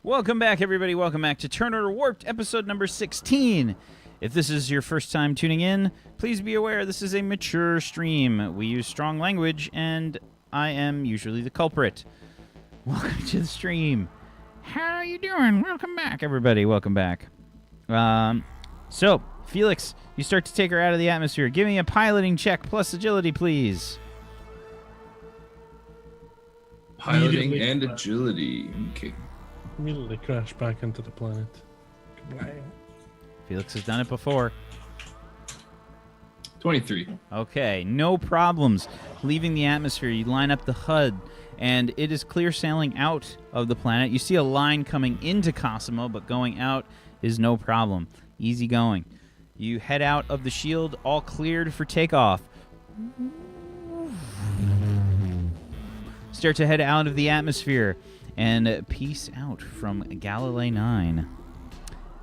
Welcome back, everybody. Welcome back to Turn Order Warped, episode number 16. If this is your first time tuning in, please be aware this is a mature stream. We use strong language, and I am usually the culprit. Welcome to the stream. How are you doing? Welcome back, everybody. Welcome back. So, Felix, you start to take her out of the atmosphere. Give me a piloting check plus agility, please. Piloting and agility. Okay. Immediately crash back into the planet. Felix has done it before. 23. Okay, no problems. Leaving the atmosphere, you line up the HUD, and it is clear sailing out of the planet. You see a line coming into Cosimo, but going out is no problem. Easy going. You head out of the shield, all cleared for takeoff. Start to head out of the atmosphere. And peace out from Gallelei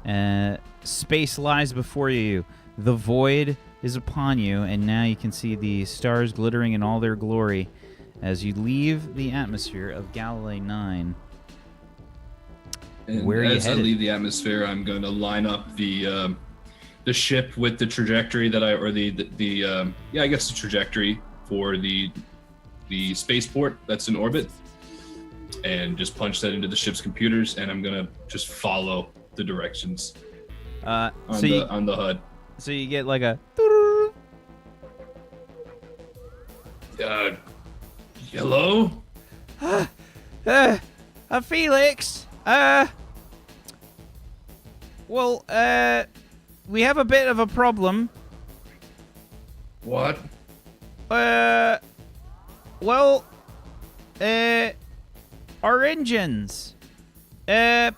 IX. Space lies before you. The void is upon you, and now you can see the stars glittering in all their glory as you leave the atmosphere of Gallelei IX. And where are you as I headed? leave the atmosphere, I'm going to line up the ship with the trajectory that I guess the trajectory for the spaceport that's in orbit, and just punch that into the ship's computers, and I'm gonna just follow the directions on the HUD. So you get like a... Hello? Felix, well, we have a bit of a problem. What? Well, our engines. How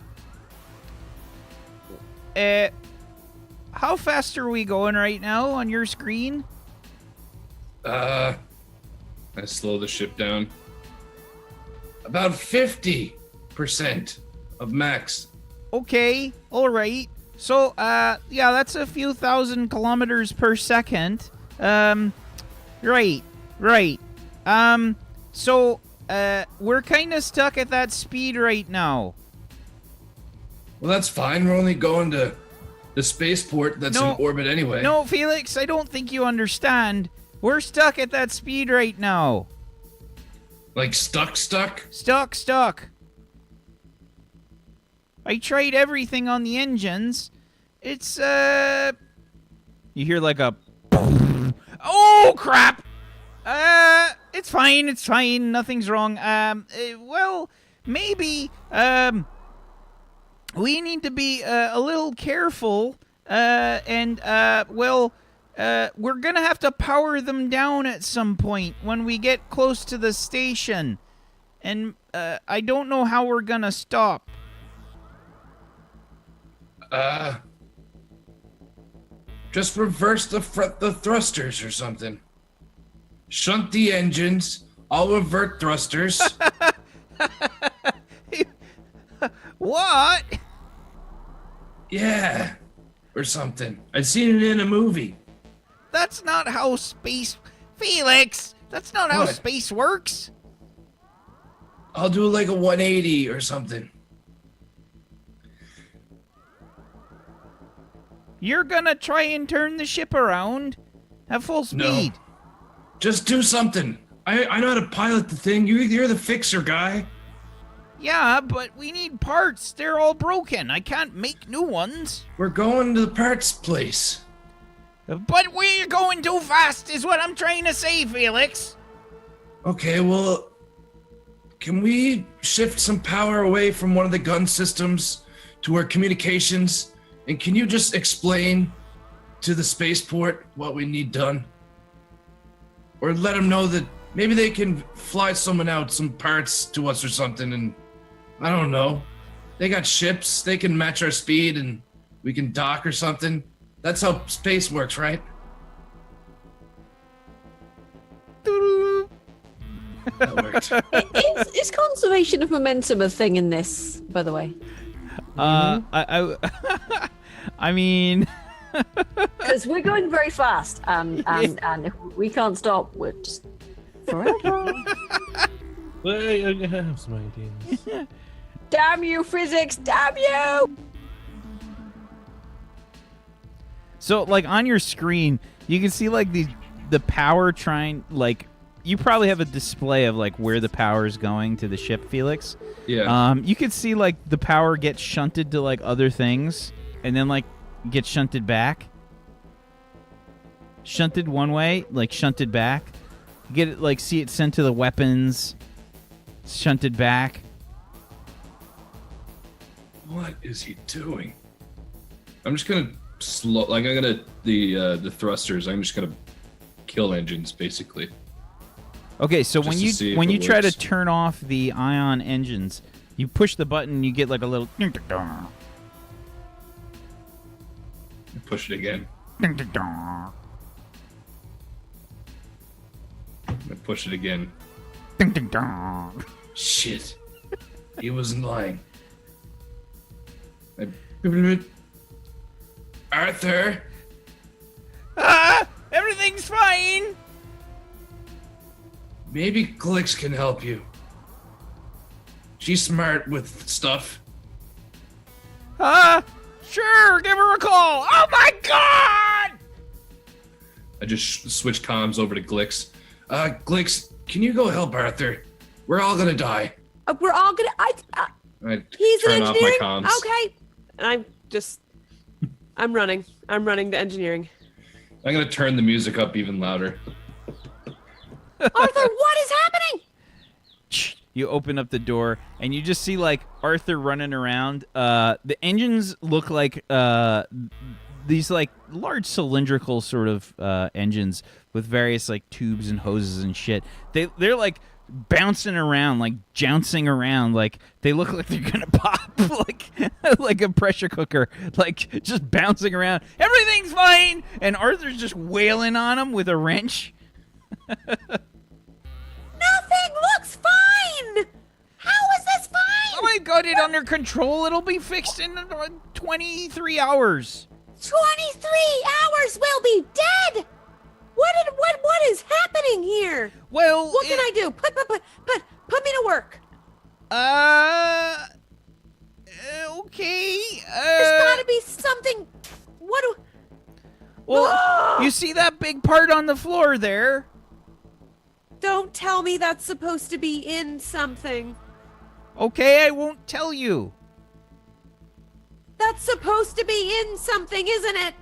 fast are we going right now on your screen? I slow the ship down. About 50% of max. Okay, all right. So, yeah, that's a few thousand kilometers per second. Right. So, we're kind of stuck at that speed right now. Well, that's fine. We're only going to the spaceport that's in orbit anyway. No, Felix, I don't think you understand. We're stuck at that speed right now. Like stuck? Stuck. I tried everything on the engines. It's, You hear like a... Oh, crap! It's fine. Nothing's wrong. Well, maybe, we need to be a little careful, we're gonna have to power them down at some point when we get close to the station. And, I don't know how we're gonna stop. Just reverse the thrusters or something. Shunt the engines. I'll revert thrusters. What? Yeah, or something. I've seen it in a movie. That's not how space... Felix! That's not how What? space works! I'll do like a 180 or something. You're gonna try and turn the ship around at full speed. No. Just do something. I know how to pilot the thing. You're the fixer guy. Yeah, but we need parts. They're all broken. I can't make new ones. We're going to the parts place. But we're going too fast is what I'm trying to say, Felix. Okay, well, can we shift some power away from one of the gun systems to our communications? And can you just explain to the spaceport what we need done? Or let them know that maybe they can fly someone out, some parts to us or something, and I don't know. They got ships, they can match our speed and we can dock or something. That's how space works, right? That worked. Is conservation of momentum a thing in this, by the way? I mean... Because we're going very fast, and if we can't stop, we're just forever. I have some ideas. Damn you, physics! Damn you! So, like, on your screen, you can see, like, the power trying, like, you probably have a display of, like, where the power is going to the ship, Felix. Yeah. You can see, like, the power gets shunted to, like, other things, and then, like, gets shunted back. Shunted one way, like, shunted back. Get it, like, see it sent to the weapons, shunted back. What is he doing? I'm just gonna I'm gonna the thrusters. I'm just gonna kill engines basically. Okay, so Just when to see if when it you try to works. turn off the ion engines, you push the button, you get like a little. Push it again. I push it again. Shit. He wasn't lying. Arthur. Everything's fine. Maybe Glix can help you. She's smart with stuff. Sure, give her a call. Oh my god! I just switch comms over to Glix. Glix, can you go help Arthur? We're all gonna die. We're all gonna. I He's turn in off engineering. my comms. Okay. And I'm running. I'm running to engineering. I'm gonna turn the music up even louder. Arthur, what is happening? You open up the door and you just see like Arthur running around. The engines look like these like large cylindrical sort of engines with various like tubes and hoses and shit. They're like bouncing around, like jouncing around, like they look like they're gonna pop, like a pressure cooker, like just bouncing around. Everything's fine, and Arthur's just wailing on them with a wrench. Nothing looks fine. How is this fine? Oh, I got it under control. It'll be fixed in 23 hours. 23 hours we'll be dead. What is happening here? Well, What can I do? Put me to work. Okay. There's gotta be something. Well, you see that big part on the floor there? Don't tell me that's supposed to be in something. Okay, I won't tell you. That's supposed to be in something, isn't it?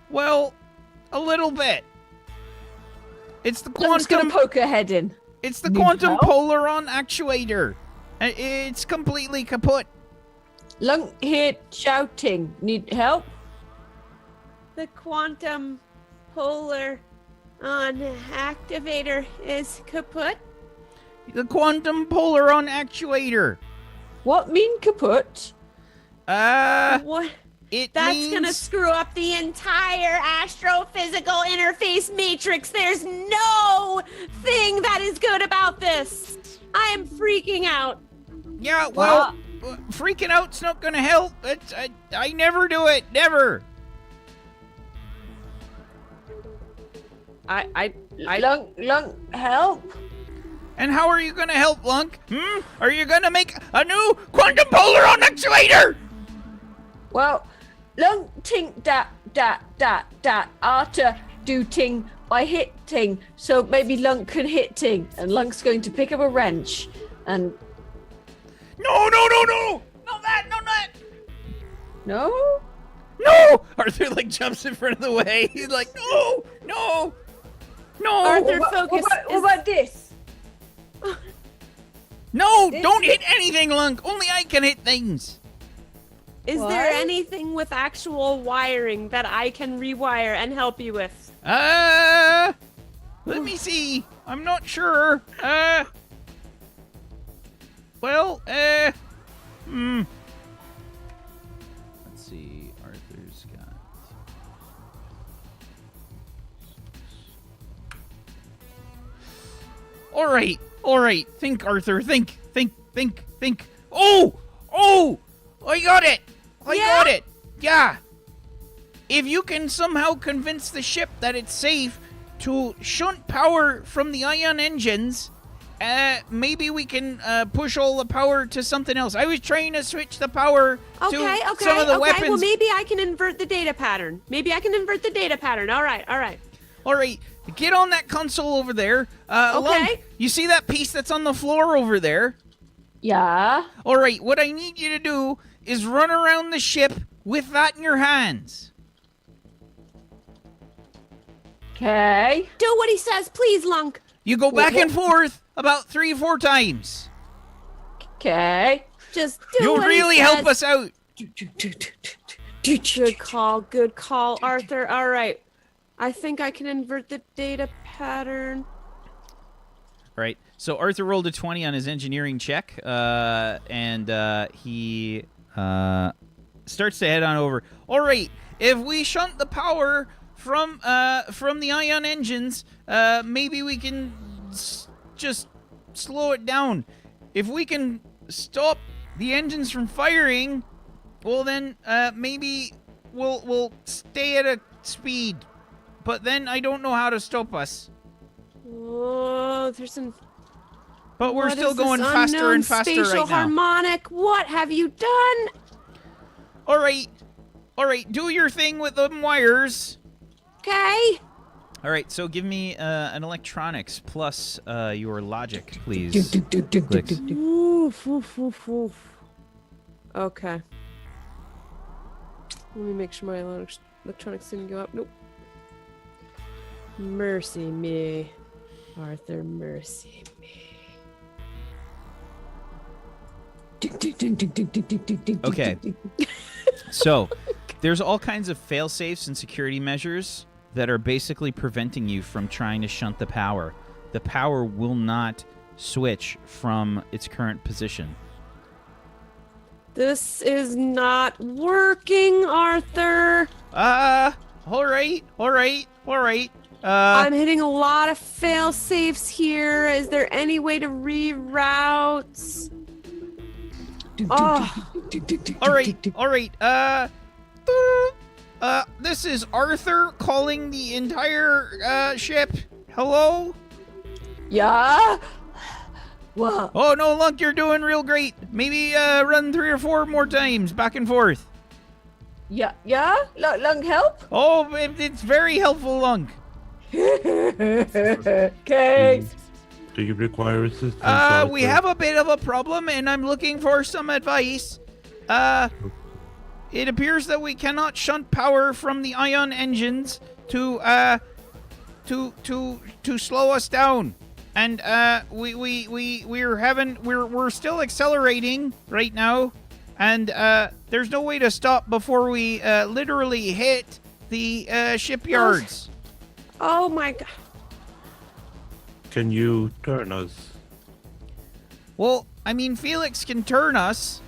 Well, a little bit. It's the Lunk's gonna quantum. poke her head in. It's the Need quantum help? polaron actuator. It's completely kaput. Lunk here shouting. Need help? The quantum polar on activator is kaput. The quantum polaron actuator. What mean kaput? What? It That's means gonna screw up the entire astrophysical interface matrix. There's no thing that is good about this. I am freaking out. Yeah, well, freaking out's not gonna help. I never do it. Never. Lunk, help? And how are you gonna help, Lunk? Are you gonna make a new quantum polaron actuator? Well, Lunk tink dat arter do ting by hit ting, so maybe Lunk can hit ting, and Lunk's going to pick up a wrench, and No! Not that! no? No! Arthur like jumps in front of the way. He's like, no! Arthur, What focus. about this? No! Don't hit anything, Lunk. Only I can hit things. Is What? there anything with actual wiring that I can rewire and help you with? Let me see. I'm not sure. Well, let's see. Arthur's got. All right. Think, Arthur. Think. Oh! I got it. I got it. Yeah. If you can somehow convince the ship that it's safe to shunt power from the ion engines maybe we can push all the power to something else. I was trying to switch the power to some of the weapons. Well, maybe I can invert the data pattern. All right. Get on that console over there. Lunk, you see that piece that's on the floor over there? Yeah. All right, what I need you to do is run around the ship with that in your hands. Okay. Do what he says, please, Lunk. You go back and forth about 3 or 4 times. Okay. Just do You'll what really he says. help us out. Good call, Arthur. All right. I think I can invert the data pattern. Right. So Arthur rolled a 20 on his engineering check, and he starts to head on over. All right. If we shunt the power from the ion engines, maybe we can just slow it down. If we can stop the engines from firing, well then maybe we'll stay at a speed. But then I don't know how to stop us. Oh, there's some. But we're What still is this going faster unknown and faster spatial right now. harmonic. What have you done? All right. Do your thing with them wires. Okay. All right. So give me an electronics plus your logic, please. Felix. Okay. Let me make sure my electronics didn't go up. Nope. Mercy me, Arthur. Mercy me. Okay. So there's all kinds of fail-safes and security measures that are basically preventing you from trying to shunt the power. The power will not switch from its current position. This is not working, Arthur. All right. I'm hitting a lot of fail safes here. Is there any way to reroute? Oh. All right. This is Arthur calling the entire ship. Hello? Yeah. What? Oh no, Lunk, you're doing real great. Maybe run 3 or 4 more times back and forth. Yeah. Lung help? Oh, it's very helpful, Lunk. Okay. Do you require assistance? We have a bit of a problem, and I'm looking for some advice. It appears that we cannot shunt power from the ion engines to slow us down, and we're still accelerating right now, and there's no way to stop before we literally hit the shipyards. Oh my god. Can you turn us? Well, I mean, Felix can turn us,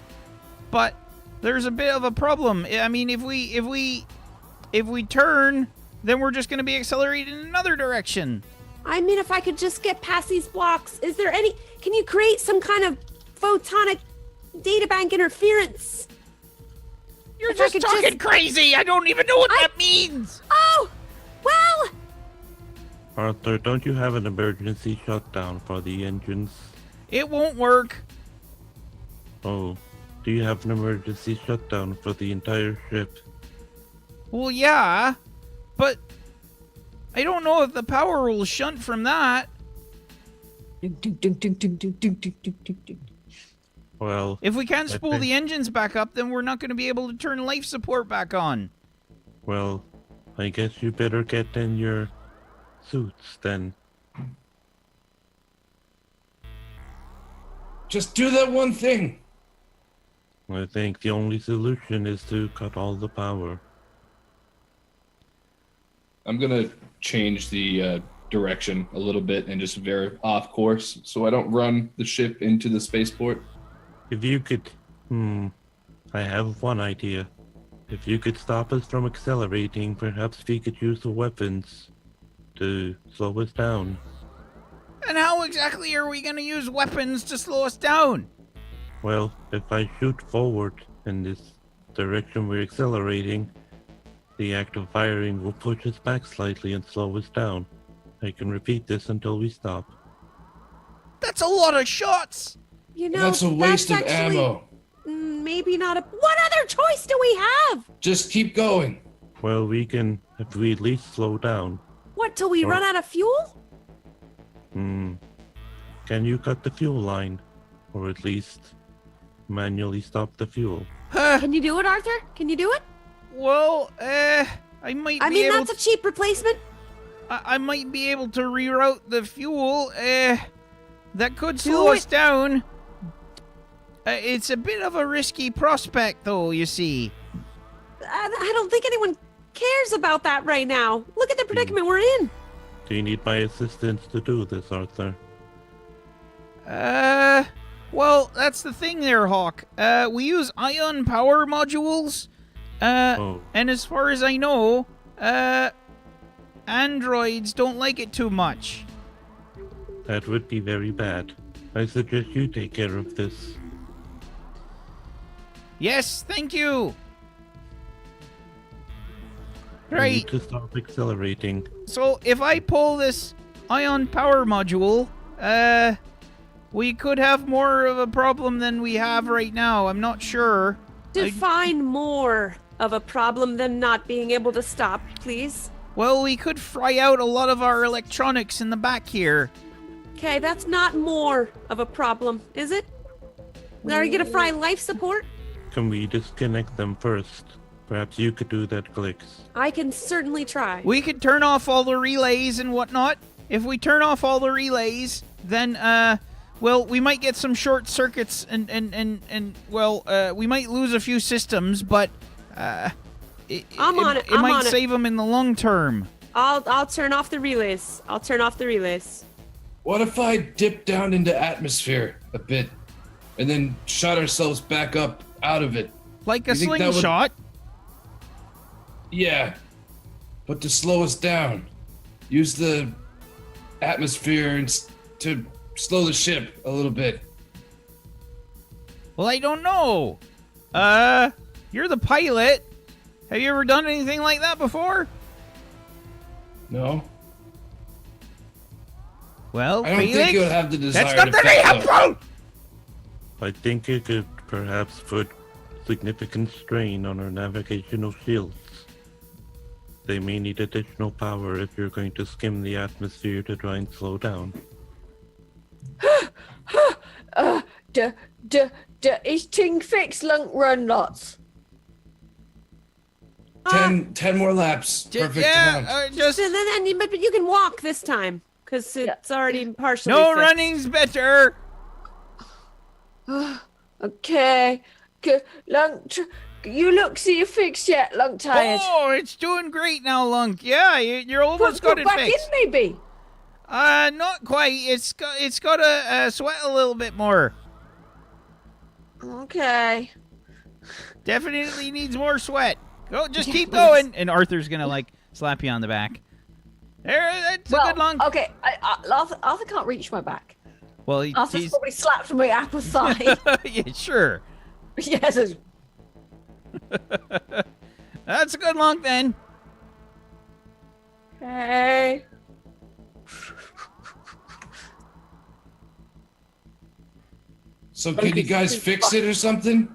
but there's a bit of a problem. I mean, if we turn, then we're just going to be accelerated in another direction. I mean, if I could just get past these blocks, is there any? Can you create some kind of photonic databank interference? You're If I just could talking crazy. I don't even know what that means. Oh, well. Arthur, don't you have an emergency shutdown for the engines? It won't work. Oh, do you have an emergency shutdown for the entire ship? Well, yeah, but I don't know if the power will shunt from that. Well, If we can't I spool think- the engines back up, then we're not going to be able to turn life support back on. well, I guess you better get in your suits then. Just do that one thing. I think the only solution is to cut all the power. I'm gonna change the direction a little bit and just veer off course so I don't run the ship into the spaceport. If you could, I have one idea. If you could stop us from accelerating, perhaps we could use the weapons to slow us down. And how exactly are we going to use weapons to slow us down? Well, if I shoot forward in this direction we're accelerating, the act of firing will push us back slightly and slow us down. I can repeat this until we stop. That's a lot of shots. You know, That's a waste of actually ammo. Maybe not a. What other choice do we have? Just keep going. Well, we can, if we at least slow down. What, till we run out of fuel? Can you cut the fuel line? Or at least manually stop the fuel? Can you do it, Arthur? Can you do it? Well, I might I be mean, able that's a cheap replacement. I might be able to reroute the fuel. That could slow us it. down. It's a bit of a risky prospect, though, you see. I don't think anyone cares about that right now. Look at the predicament we're in. Do you need my assistance to do this, Arthur? Well, that's the thing there, Hawk. We use ion power modules. Oh. And as far as I know, androids don't like it too much. That would be very bad. I suggest you take care of this. Yes, thank you. We Right. need to stop accelerating. So if I pull this ion power module, we could have more of a problem than we have right now. I'm not sure. Define more of a problem than not being able to stop, please. Well, we could fry out a lot of our electronics in the back here. Okay, that's not more of a problem, is it? Are you gonna fry life support? Can we disconnect them first? Perhaps you could do that, Felix. I can certainly try. We could turn off all the relays and whatnot. If we turn off all the relays, then, well, we might get some short circuits and we might lose a few systems, but, it I'm on it. might save them in the long term. I'll turn off the relays. I'll turn off the relays. What if I dip down into atmosphere a bit and then shot ourselves back up out of it? Like a You think that would- slingshot. Yeah, but to slow us down, use the atmosphere to slow the ship a little bit. Well, I don't know. You're the pilot. Have you ever done anything like that before? No, Well, I don't Felix, think you'll have the desire that's not to very pick up. helpful. I think it could perhaps put significant strain on our navigational shields. They may need additional power if you're going to skim the atmosphere to try and slow down. Is ting fixed, Lunk run lots? 10 more laps. Perfect amount. Just And then but you can walk this time because it's already partially no fixed. running's better. Okay. Lunk, you look, see you fixed yet, Lunk tired? Oh, it's doing great now, Lunk. Yeah, you're almost got Put it back fixed. in, maybe. Not quite. It's got to sweat a little bit more. Okay. Definitely needs more sweat. Go, just keep going. And Arthur's gonna like slap you on the back. There, that's a good Lunk. Okay. Arthur can't reach my back. Well, Arthur's he's probably slapped my apple thigh. yeah, sure. Yes. That's a good Lunk then. Okay. So can you guys fix it or something?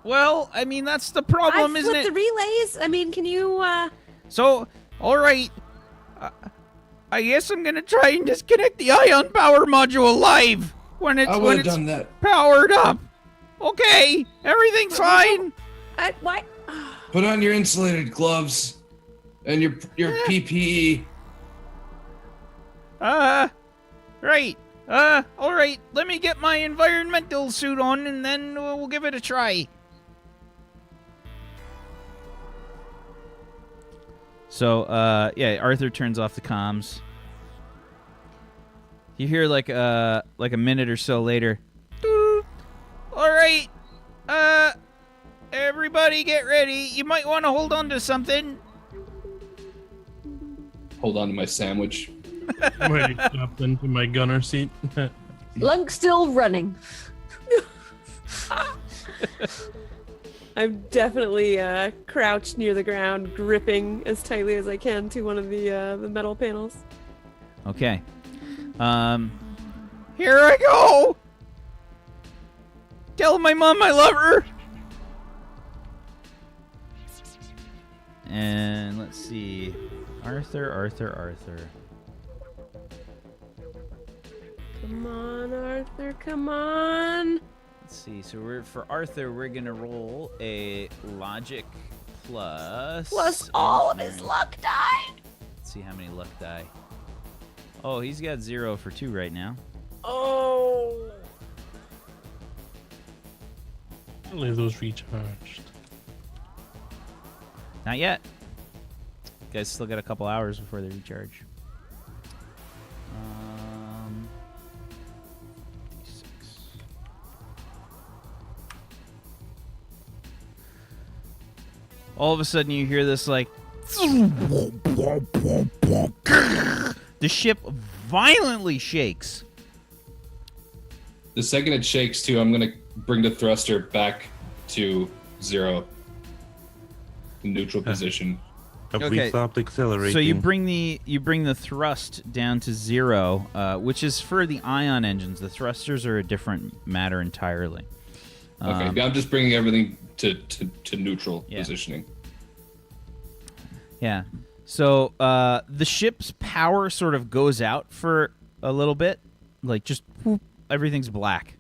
Well, I mean that's the problem, I isn't flipped it? the relays. I mean, can you? So, all right. I guess I'm gonna try and disconnect the ion power module live when I would have it's done that. powered up. Okay, everything's fine. What? Put on your insulated gloves and your PPE. Right. All right. Let me get my environmental suit on, and then we'll give it a try. So, yeah, Arthur turns off the comms. You hear like a minute or so later. "Doo. All right. Everybody get ready. You might want to hold on to something. Hold on to my sandwich. I'm ready to jump into my gunner seat. Lunk's still running. I I'm definitely crouched near the ground, gripping as tightly as I can to one of the metal panels. Okay. Here I go! Tell my mom I love her! And let's see. Arthur. Come on, Arthur, come on. Let's see. So for Arthur, we're gonna roll a logic plus all of his luck die. Let's see how many luck die. Oh, he's got 0 for 2 right now. Oh. Only those recharged. Not yet. You guys still got a couple hours before they recharge. 6. All of a sudden you hear this like the ship violently shakes. The second it shakes too, I'm gonna bring the thruster back to 0. Neutral position. Have Okay. we stopped accelerating? So you bring the thrust down to 0, which is for the ion engines. The thrusters are a different matter entirely. Okay, I'm just bringing everything to neutral Yeah. positioning. Yeah. So the ship's power sort of goes out for a little bit, like just whoop, everything's black.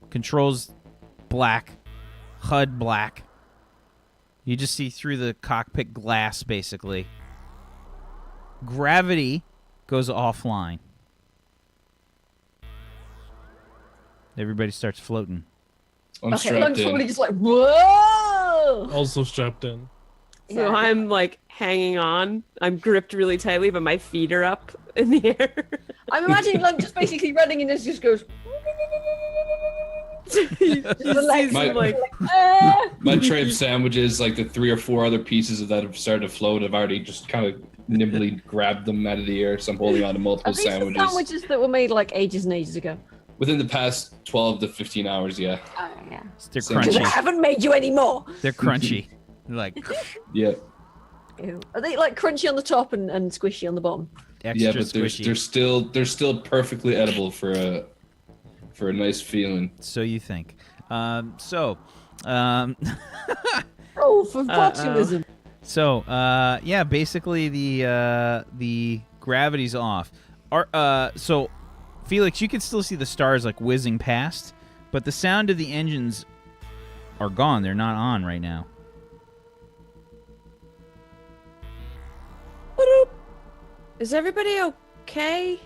Controls black, HUD black. You just see through the cockpit glass, basically. Gravity goes offline. Everybody starts floating. I'm Okay, strapped Lunk's in. probably just like, whoa! Also strapped in. So I'm like hanging on. I'm gripped really tightly, but my feet are up in the air. I'm imagining Lunk just basically running and just goes. The legs My- are like, ah! My tray of sandwiches, like the 3 or 4 other pieces of that have started to float. I've already just kind of nimbly grabbed them out of the air, so I'm holding on to multiple Are these the sandwiches. sandwiches that were made like ages and ages ago? Within the past 12 to 15 hours, yeah. Oh, yeah. They're Same. Because I crunchy. haven't made you any more. They're crunchy. They're like Yeah. Ew. Are they like crunchy on the top and squishy on the bottom? extra Yeah, but squishy. they're still perfectly edible for a nice feeling. So you think. Um, Oh, for botulism. yeah, basically the gravity's off. So Felix, you can still see the stars like whizzing past, but the sound of the engines are gone. They're not on right now. Is everybody okay?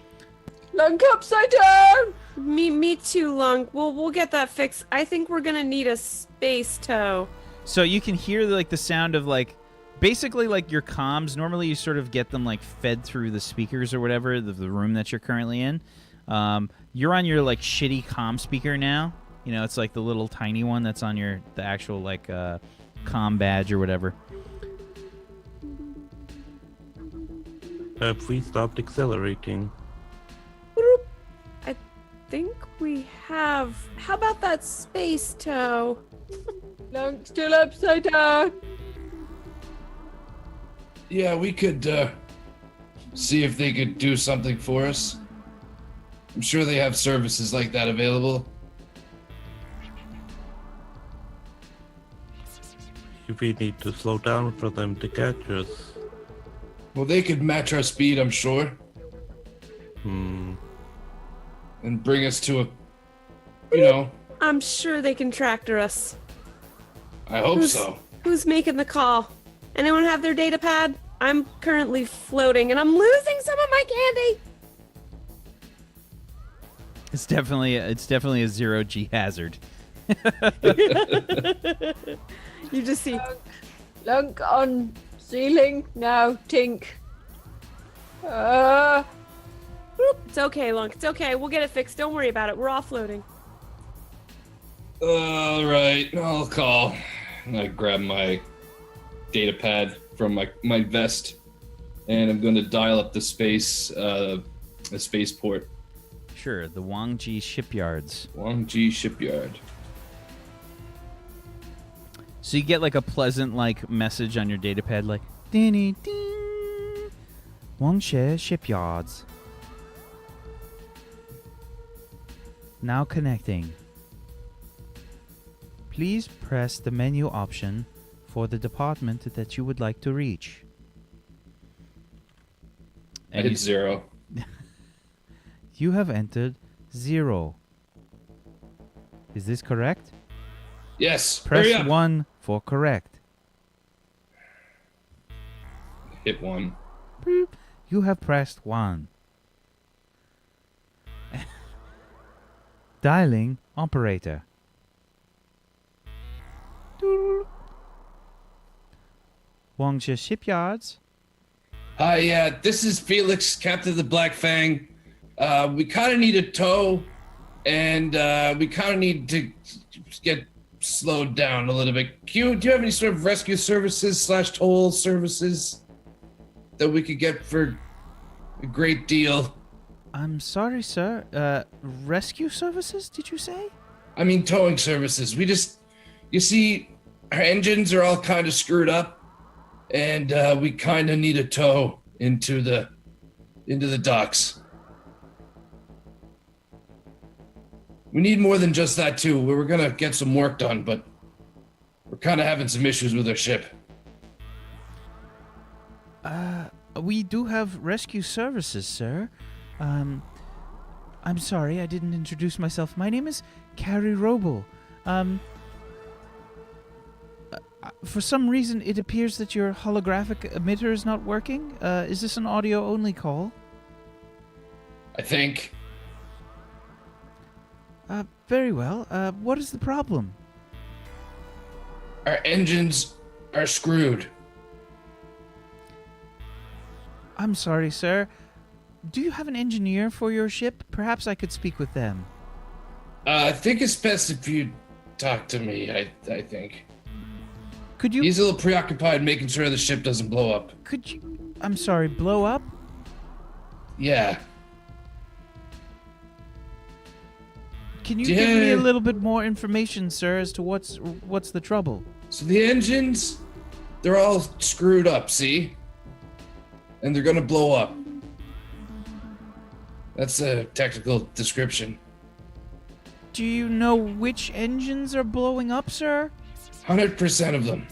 Lunk upside down! Me too, Lunk. We'll get that fixed. I think we're gonna need a space tow. So you can hear like the sound of like basically like your comms. Normally you sort of get them like fed through the speakers or whatever, the room that you're currently in. You're on your like shitty comm speaker now. You know, it's like the little tiny one that's on the actual like comm badge or whatever. Have we stopped accelerating? I think we have. How about that space tow? Lunk still upside down. Yeah, we could see if they could do something for us. I'm sure they have services like that available. If we need to slow down for them to catch us. Well, they could match our speed, I'm sure, Hmm. and bring us to a, I'm sure they can tractor us. I hope Who's- so. Who's making the call? Anyone have their data pad? I'm currently floating and I'm losing some of my candy. It's definitely a 0G hazard. You just see. Lunk on ceiling now, Tink. It's okay, Lunk. It's okay. We'll get it fixed. Don't worry about it. We're all floating. All right, I'll call. I grab my data pad from my vest, and I'm going to dial up the spaceport. Sure, the Wang Zhe Shipyards. Wang Zhe Shipyard. So you get like a pleasant like message on your data pad like ding ding Wang Zhe Shipyards. Now connecting. Please press the menu option for the department that you would like to reach. I hit 0. You have entered 0. Is this correct? Yes. Press hurry up. 1 for correct. Hit 1. Boop. You have pressed 1. Dialing operator. Doodle. Wang Zhe Shipyards. Hi, yeah, this is Felix, captain of the Black Fang. We kind of need a tow, and we kind of need to get slowed down a little bit. Do you have any sort of rescue services / toll services that we could get for a great deal? I'm sorry, sir. Rescue services, did you say? I mean, towing services. You see, our engines are all kind of screwed up, and we kind of need a tow into the docks. We need more than just that too. We were gonna get some work done, but we're kind of having some issues with our ship. We do have rescue services, sir. I'm sorry, I didn't introduce myself. My name is Carrie Roble. For some reason, it appears that your holographic emitter is not working. Is this an audio-only call? I think. Very well. What is the problem? Our engines are screwed. I'm sorry, sir. Do you have an engineer for your ship? Perhaps I could speak with them. I think it's best if you talk to me, I think. Could you... He's a little preoccupied making sure the ship doesn't blow up. Could you... I'm sorry, blow up? Yeah. Can you give me a little bit more information, sir, as to what's the trouble? So the engines, they're all screwed up, see? And they're gonna blow up. That's a technical description. Do you know which engines are blowing up, sir? 100% of them.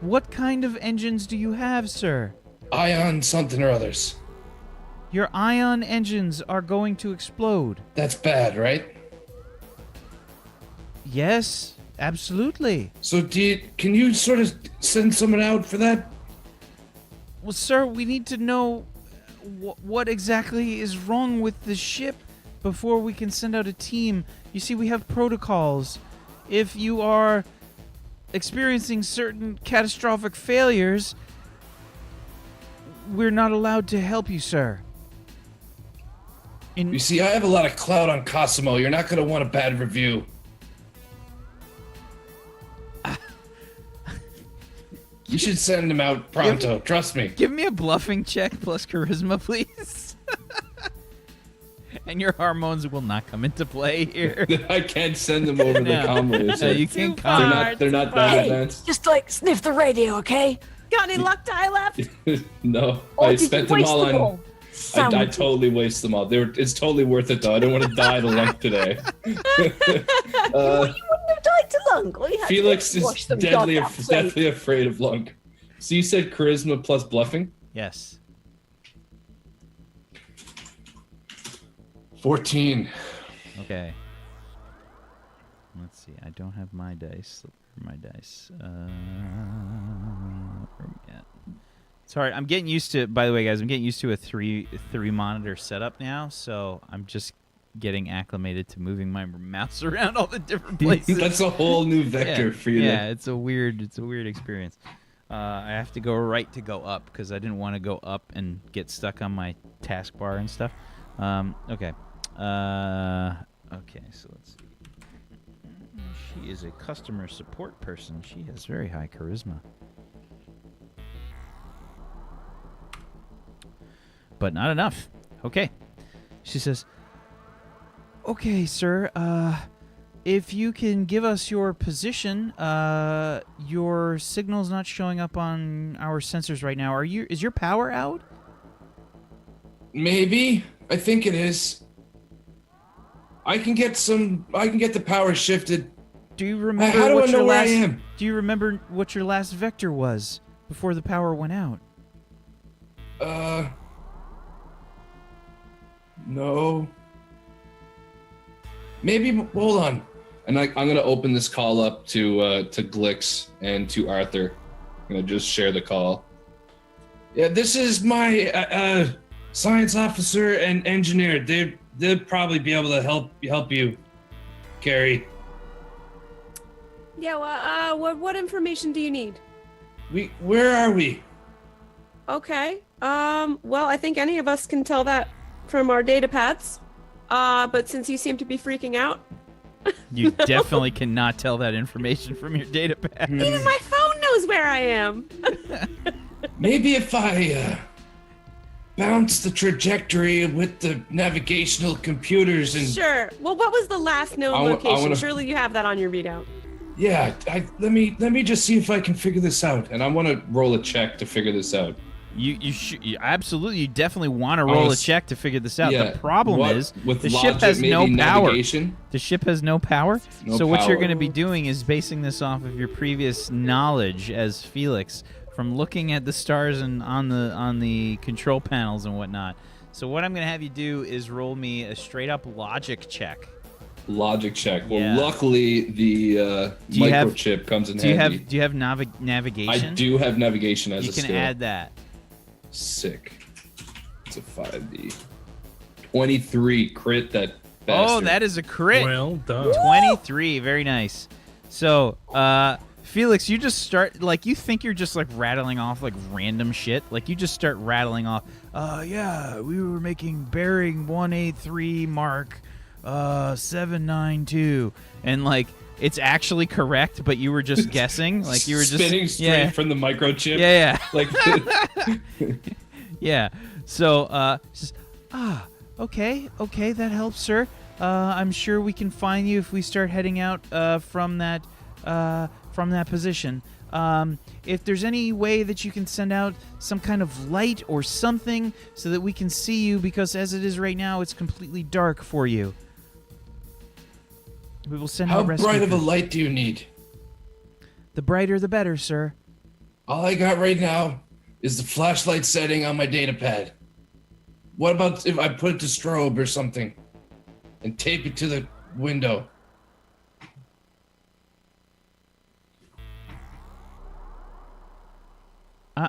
What kind of engines do you have, sir? Ion something or others. Your ion engines are going to explode. That's bad, right? Yes, absolutely. So can you sort of send someone out for that? Well, sir, we need to know what exactly is wrong with the ship before we can send out a team. You see, we have protocols. If you are experiencing certain catastrophic failures, we're not allowed to help you, sir. You see, I have a lot of clout on Cosimo. You're not going to want a bad review. You should send him out pronto. Trust me. Give me a bluffing check plus charisma, please. And your hormones will not come into play here. I can't send them over the comwaves. No, you can't They're not that advanced. Just like sniff the radio, okay? Got any luck die left? No, Or I did you spent them waste all them on. all? I totally waste them all. It's totally worth it though. I don't want to die to Lunk today. You wouldn't have died to Lunk. All you had Felix to do was wash is them deadly goddamn afraid of Lunk. So you said charisma plus bluffing? Yes. 14. Okay. Let's see. I don't have my dice. Where are my dice? Where are we at? Sorry, I'm getting used to. By the way, guys, I'm getting used to a three monitor setup now, so I'm just getting acclimated to moving my mouse around all the different places. That's a whole new vector for you. Yeah, it's a weird experience. I have to go right to go up because I didn't want to go up and get stuck on my taskbar and stuff. Okay. Okay, so let's see. She is a customer support person. She has very high charisma. But not enough. Okay. She says, okay, sir, if you can give us your position, your signal's not showing up on our sensors right now. Is your power out? Maybe. I think it is. I can get the power shifted. Do you remember How do what I know your where last I am? Do you remember what your last vector was before the power went out? No. Maybe, hold on. And I'm gonna open this call up to Glix and to Arthur. I'm gonna just share the call. Yeah, this is my science officer and engineer. They'll probably be able to help you, Carrie. Yeah, well, what information do you need? Where are we? Okay. Well, I think any of us can tell that from our data pads. But since you seem to be freaking out, You definitely cannot tell that information from your data pad. even my phone knows where I am. Maybe if I bounce the trajectory with the navigational computers and Sure. Well, what was the last known I location? wanna- Surely you have that on your readout. yeah, let me just see if I can figure this out. And I want to roll a check to figure this out. You absolutely, you definitely want to roll a check to figure this out. Yeah, The problem is with the logic, ship has maybe no power. navigation? The ship has no power. No So what you're power. going to be doing is basing this off of your previous knowledge as Felix from looking at the stars and on the control panels and whatnot. So what I'm going to have you do is roll me a straight up logic check. Logic check. Well, Yeah. luckily the Do you have- microchip comes in Do you handy. have navigation? I do have navigation as You a can skill. add that. Sick. It's a 5D. 23 crit that Oh, bastard. that is a crit. Well done. 23, very nice. So, Felix, you just start, like, you think you're just, like, rattling off, like, random shit. Like, you just start rattling off, yeah, we were making bearing 183 mark, 792. And, like, it's actually correct, but you were just guessing. Like, you were just... spinning straight yeah. from the microchip. Yeah, Like yeah. So, says, okay, that helps, sir. I'm sure we can find you if we start heading out from that position. If there's any way that you can send out some kind of light or something so that we can see you, because as it is right now, it's completely dark for you. We will send how out rescue bright of a crew. light do you need? The brighter, the better, sir. All I got right now is the flashlight setting on my data pad. What about if I put it to strobe or something and tape it to the window?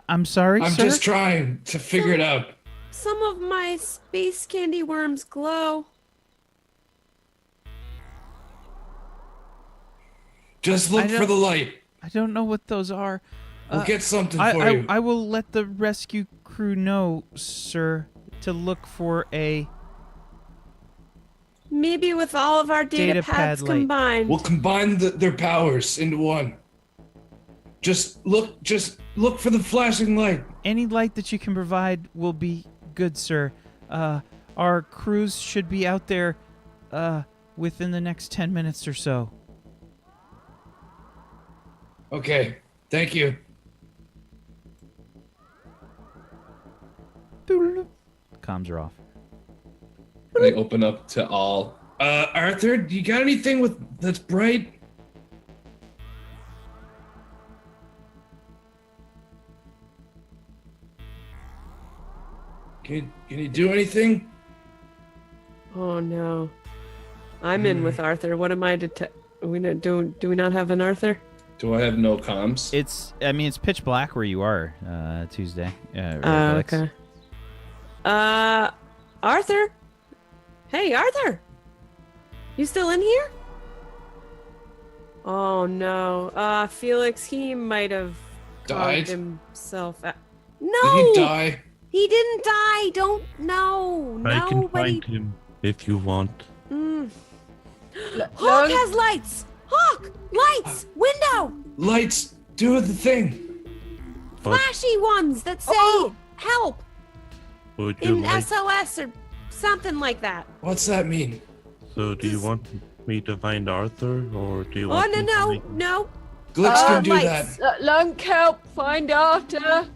I'm sorry, I'm sir. just trying to figure it out. Some of my space candy worms glow. Just look for the light. I don't know what those are. We'll get something for you. I will let the rescue crew know, sir, to look for a... Maybe with all of our data, Data pad pads light. combined. We'll combine their powers into one. Just look for the flashing light. Any light that you can provide will be good, sir. Our crews should be out there within the next 10 minutes or so. Okay, thank you. Comms are off. they open up to all. Arthur, do you got anything that's bright? Can you do anything? Oh no. I'm in with Arthur. What am I to do we not have an Arthur? Do I have no comms? It's pitch black where you are, Tuesday. Felix. Okay. Arthur? Hey, Arthur! You still in here? Oh no. Felix, he might have Died? carved himself out. Did No! he die? He didn't die! Don't know! I can Nobody. find him if you want. Hawk has lights! Hawk! Lights! Window! Lights, do the thing. But Flashy ones that say help would you in like? SOS or something like that. What's that mean? So do you want me to find Arthur, or do you Oh, want no, me to no, make- no. Glix can do lights. that. Lunk, help find Arthur.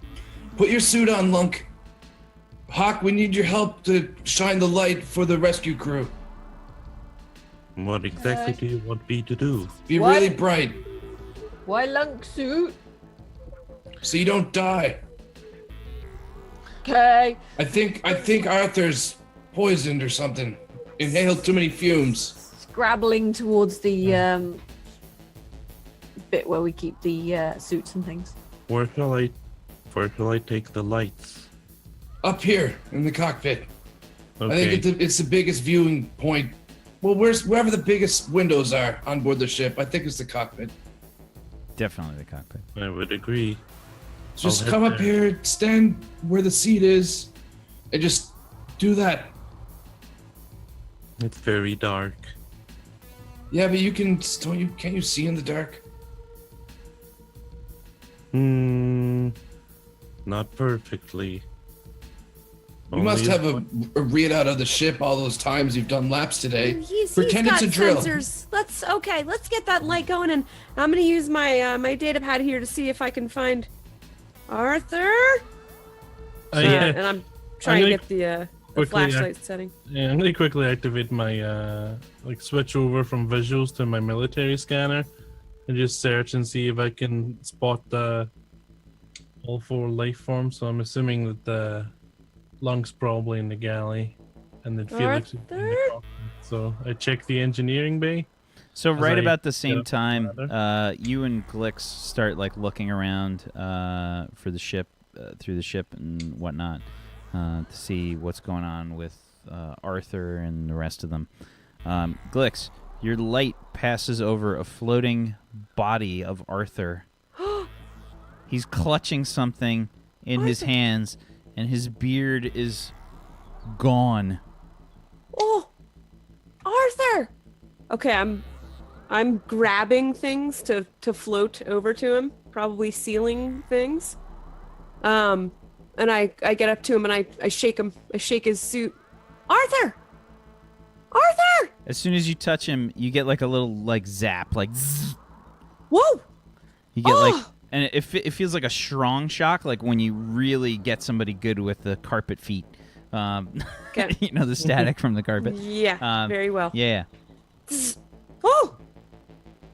Put your suit on, Lunk. H.A.W.K, we need your help to shine the light for the rescue crew. What exactly do you want me to do? Be What? really bright Why Lunk suit? so you don't die. Okay. I think Arthur's poisoned or something. Inhaled too many fumes. Scrabbling towards the bit where we keep the suits and things. Where shall I take the lights? Up here in the cockpit. Okay. I think it's the biggest viewing point. Well, wherever the biggest windows are on board the ship, I think it's the cockpit. Definitely the cockpit. I would agree. Just I'll head come up there. here, stand where the seat is, and just do that. It's very dark. Yeah, but you can. Can't you see in the dark? Not perfectly. You must Only have a readout of the ship all those times you've done laps today. He's Pretend got it's a drill. sensors. Let's get that light going, and I'm gonna use my my data pad here to see if I can find Arthur. And I'm trying to gonna get the quickly flashlight setting. Yeah, I'm gonna quickly activate my switch over from visuals to my military scanner and just search and see if I can spot all 4 life forms. So I'm assuming that the Lunk's probably in the galley, and then Felix is in the Arthur? cockpit. So I check the engineering bay. So right I about the get same up time, ladder. you and Glix start like looking around for the ship, through the ship and whatnot, to see what's going on with Arthur and the rest of them. Glix, your light passes over a floating body of Arthur. He's clutching something in his hands, and his beard is gone. Oh, Arthur! Okay, I'm grabbing things to float over to him, probably sealing things. And I get up to him and I shake him. I shake his suit. Arthur! Arthur! As soon as you touch him, you get like a little like zap, like zzz. Whoa! You get like, Oh! and it feels like a strong shock, like when you really get somebody good with the carpet feet. Okay. You know, the static from the carpet. Yeah, very well. Yeah. Oh!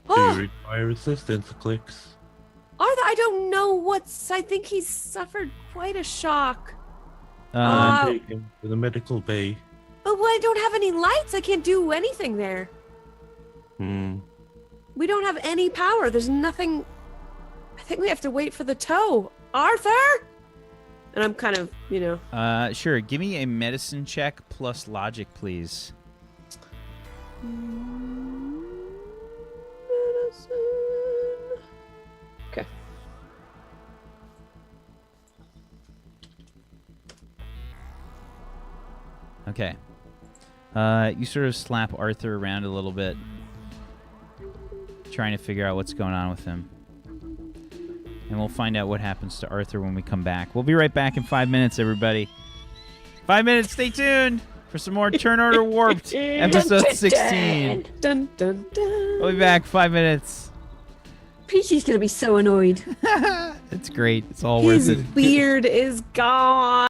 Do you Oh! require assistance, Clicks? Arthur, I don't know I think he's suffered quite a shock. Take him to the medical bay. But I don't have any lights. I can't do anything there. We don't have any power. There's nothing. I think we have to wait for the tow. Arthur! And I'm kind of, Sure. Give me a medicine check plus logic, please. Okay. Okay. You sort of slap Arthur around a little bit, trying to figure out what's going on with him. And we'll find out what happens to Arthur when we come back. We'll be right back in 5 minutes, everybody. 5 minutes. Stay tuned for some more Turn Order Warped, episode 16. Dun dun dun. We'll be back 5 minutes. Peachy's gonna be so annoyed. It's great. It's all worth His it. beard is gone.